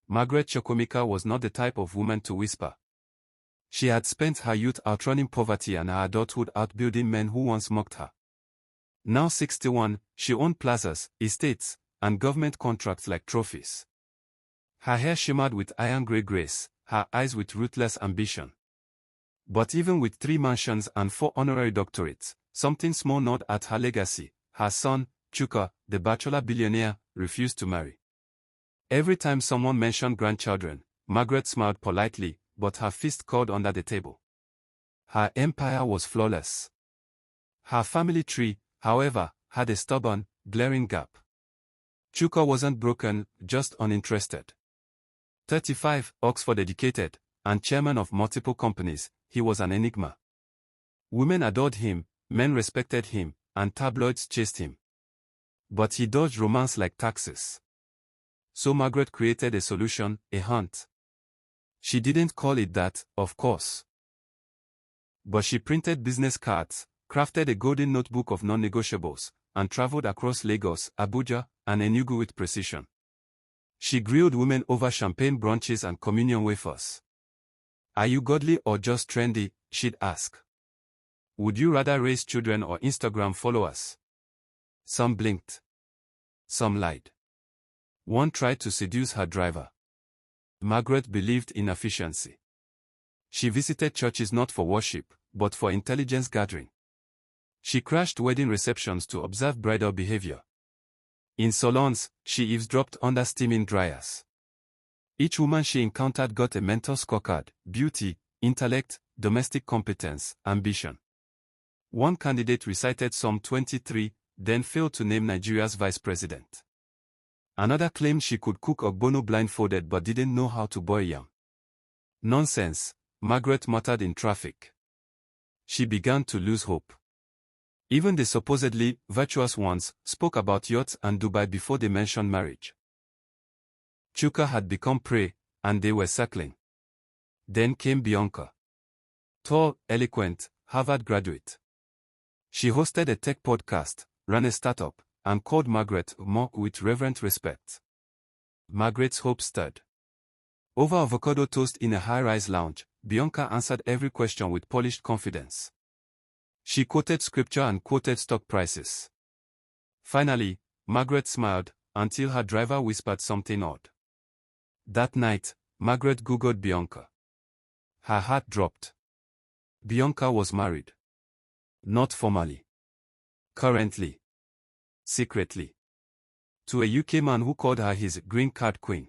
Margaret Chukwuemeka was not the type of woman to whisper. She had spent her youth outrunning poverty and her adulthood outbuilding men who once mocked her. Now 61, she owned plazas, estates, and government contracts like trophies. Her hair shimmered with iron-gray grace, her eyes with ruthless ambition. But even with 3 mansions and 4 honorary doctorates, something small gnawed at her legacy. Her son, Chuka, the bachelor billionaire, refused to marry. Every time someone mentioned grandchildren, Margaret smiled politely, but her fist curled under the table. Her empire was flawless. Her family tree, however, had a stubborn, glaring gap. Chuka wasn't broken, just uninterested. 35, Oxford-educated, and chairman of multiple companies, he was an enigma. Women adored him, men respected him, and tabloids chased him. But he dodged romance like taxes. So Margaret created a solution, a hunt. She didn't call it that, of course. But she printed business cards, crafted a golden notebook of non-negotiables, and traveled across Lagos, Abuja, and Enugu with precision. She grilled women over champagne brunches and communion wafers. "Are you godly or just trendy?" she'd ask. "Would you rather raise children or Instagram followers?" Some blinked. Some lied. One tried to seduce her driver. Margaret believed in efficiency. She visited churches not for worship, but for intelligence gathering. She crashed wedding receptions to observe bridal behavior. In salons, she eavesdropped under steaming dryers. Each woman she encountered got a mental scorecard: beauty, intellect, domestic competence, ambition. One candidate recited Psalm 23, then failed to name Nigeria's vice president. Another claimed she could cook ogbono blindfolded but didn't know how to boil yam. Nonsense, Margaret muttered in traffic. She began to lose hope. Even the supposedly virtuous ones spoke about yachts and Dubai before they mentioned marriage. Chuka had become prey, and they were circling. Then came Bianca. Tall, eloquent, Harvard graduate. She hosted a tech podcast, ran a startup, and called Margaret "Mo" with reverent respect. Margaret's hope stirred. Over avocado toast in a high-rise lounge, Bianca answered every question with polished confidence. She quoted scripture and quoted stock prices. Finally, Margaret smiled, until her driver whispered something odd. That night, Margaret Googled Bianca. Her heart dropped. Bianca was married. Not formally. Currently. Secretly. To a UK man who called her his green card queen.